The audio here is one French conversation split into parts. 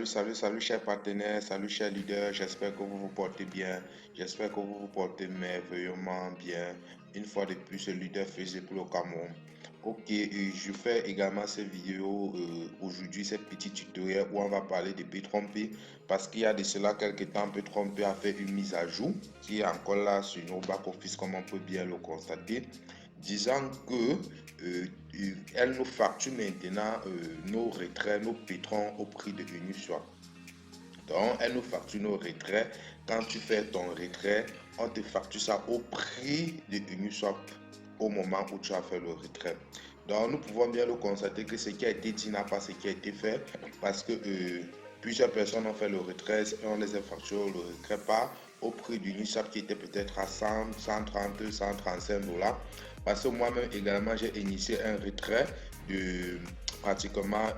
Salut chers partenaires, salut chers leaders, j'espère que vous vous portez bien, j'espère que vous vous portez merveilleusement bien. Une fois de plus, le leader faisait pour le Cameroun. Ok, je fais également cette vidéo aujourd'hui, cette petite tutoriel où on va parler de P3P parce qu'il y a de cela quelques temps, P3P a fait une mise à jour qui est encore là sur nos back-office comme on peut bien le constater, disant que elle nous facture maintenant nos retraits, nos pétrons au prix de Uniswap. Donc, elle nous facture nos retraits. Quand tu fais ton retrait, on te facture ça au prix de Uniswap au moment où tu as fait le retrait. Donc, nous pouvons bien le constater que ce qui a été dit n'a pas ce qui a été fait parce que plusieurs personnes ont fait le retrait et on les a facturé le retrait pas au prix d'Uniswap qui était peut-être à 100, 130, 135 $. Parce que moi-même également, j'ai initié un retrait de pratiquement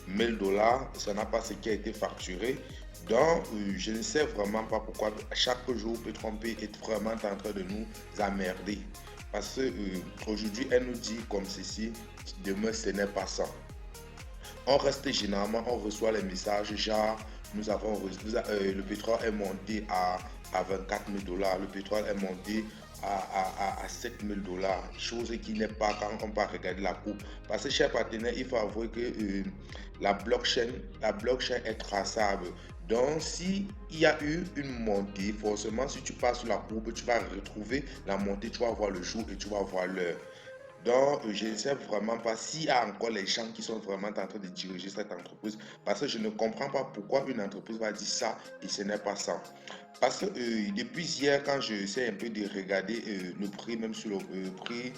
1000 $. Ça n'a pas ce qui a été facturé. Donc, je ne sais vraiment pas pourquoi chaque jour P3P est vraiment en train de nous emmerder. Parce que aujourd'hui, elle nous dit comme ceci, demain ce n'est pas ça. On reste généralement, on reçoit les messages genre, le pétrole est monté à 24 000 $, le pétrole est monté à 7 000 $, chose qui n'est pas quand on va regarder la courbe. Parce que, chers partenaires, il faut avouer que la blockchain est traçable. Donc, s'il y a eu une montée, forcément, si tu passes sur la courbe, tu vas retrouver la montée, tu vas voir le jour et tu vas voir l'heure. Donc, je ne sais vraiment pas s'il y a encore les gens qui sont vraiment en train de diriger cette entreprise. Parce que je ne comprends pas pourquoi une entreprise va dire ça et ce n'est pas ça. Parce que depuis hier, quand je sais un peu de regarder le prix, même sur le prix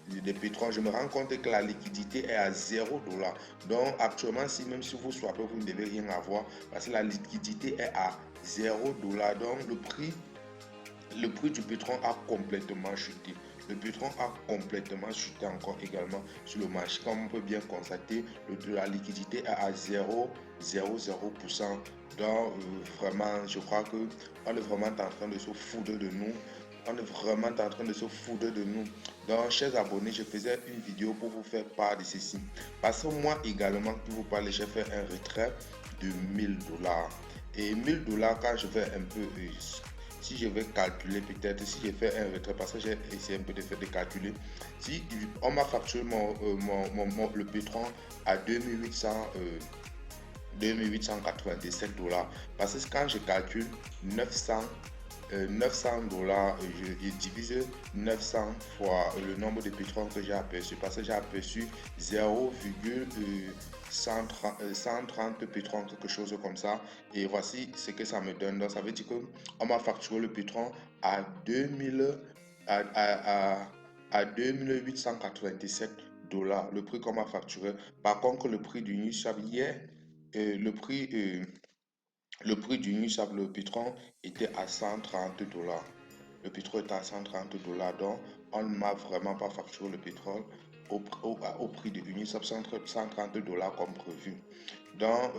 des pétroles, je me rends compte que la liquidité est à 0 $. Donc, actuellement, même si vous swappez, vous ne devez rien avoir parce que la liquidité est à 0 $. Donc, le prix du pétrole a complètement chuté. Le pétrole a complètement chuté encore également sur le marché. Comme on peut bien constater, la liquidité est à 0,00%. Donc, vraiment, je crois qu'on est vraiment en train de se foutre de nous. On est vraiment en train de se foutre de nous. Donc, chers abonnés, je faisais une vidéo pour vous faire part de ceci. Parce que moi également, pour vous parler, j'ai fait un retrait de 1000 $. Et 1000 $, quand je fais un peu si je vais calculer peut-être, si j'ai fait un retrait, parce que j'ai essayé un peu de faire des calculer, si on m'a facturé le pétrole à 2897 $, parce que quand je calcule 900 900 $, je divise 900 fois le nombre de pétrole que j'ai aperçu, parce que j'ai aperçu 0,130 pétrole, quelque chose comme ça, et voici ce que ça me donne. Donc ça veut dire qu'on m'a facturé le pétrole à 2897 $, le prix qu'on m'a facturé. Par contre, le prix du Uniswap hier, le prix du Uniswap, le pétrole était à 130 $. Le pétrole était à 130 $. Donc, on ne m'a vraiment pas facturé le pétrole au prix de Uniswap, 130 $ comme prévu. Donc,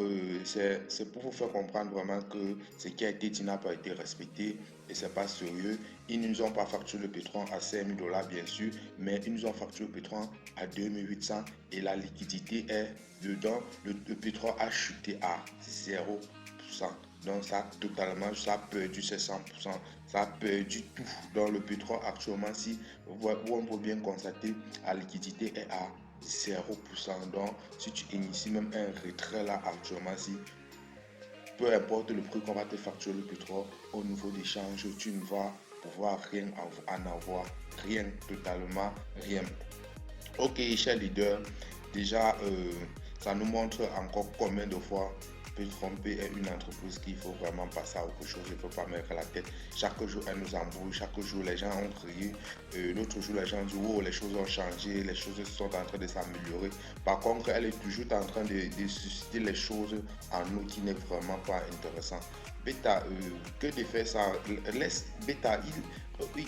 c'est pour vous faire comprendre vraiment que ce qui a été dit n'a pas été respecté et c'est pas sérieux. Ils ne nous ont pas facturé le pétrole à 5 000 $, bien sûr, mais ils nous ont facturé le pétrole à 2800 et la liquidité est dedans. Le pétrole a chuté à 0%. Donc ça a perdu ses 100%, ça a perdu tout. Dans le pétrole actuellement, si où on peut bien constater, la liquidité est à 0%. Donc si tu inities même un retrait là actuellement, si peu importe le prix qu'on va te facturer le pétrole au niveau d'échange, tu ne vas pouvoir rien en avoir, rien, totalement rien. Ok, cher leader, déjà, ça nous montre encore combien de fois P3P est une entreprise qu'il faut vraiment passer à autre chose, il ne faut pas mettre la tête. Chaque jour, elle nous embrouille, chaque jour, les gens ont crié. L'autre jour, les gens disent, oh, les choses ont changé, les choses sont en train de s'améliorer. Par contre, elle est toujours en train de susciter les choses en nous qui n'est vraiment pas intéressant. Beta, que de faire ça, laisse, Beta,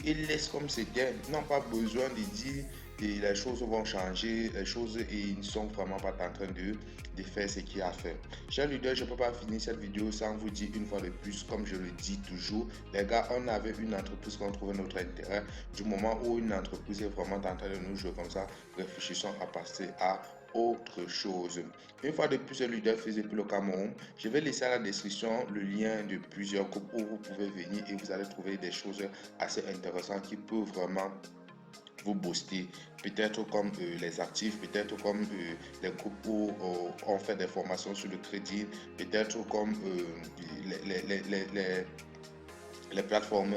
il laisse comme c'était, ils n'ont pas besoin de dire et les choses vont changer, les choses et ils ne sont vraiment pas en train de faire ce qu'il y a à faire. Chers leaders, je ne peux pas finir cette vidéo sans vous dire une fois de plus, comme je le dis toujours, les gars, on avait une entreprise qu'on trouvait notre intérêt. Du moment où une entreprise est vraiment en train de nous jouer comme ça, réfléchissons à passer à autre chose. Une fois de plus, le leader faisait plus le Cameroun. Je vais laisser à la description le lien de plusieurs groupes où vous pouvez venir et vous allez trouver des choses assez intéressantes qui peuvent vraiment vous booster, peut-être comme les actifs, peut-être comme les groupes où on fait des formations sur le crédit, peut-être comme les plateformes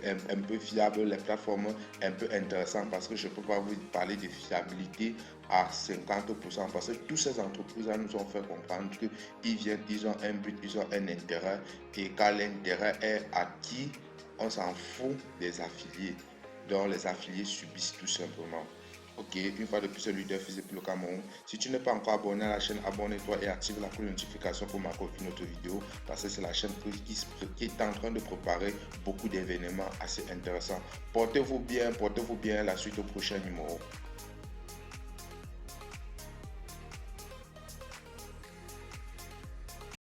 un peu fiables, les plateformes un peu intéressantes, parce que je ne peux pas vous parler de fiabilité à 50%, parce que toutes ces entreprises-là nous ont fait comprendre qu'ils viennent, ils ont un but, ils ont un intérêt, et quand l'intérêt est acquis, on s'en fout des affiliés. Donc les affiliés subissent tout simplement. Ok, une fois de plus, c'est leader physique pour le Cameroun. Si tu n'es pas encore abonné à la chaîne, abonne-toi et active la cloche de notification pour marquer aucune autre vidéo, parce que c'est la chaîne qui est en train de préparer beaucoup d'événements assez intéressants. Portez-vous bien, la suite au prochain numéro.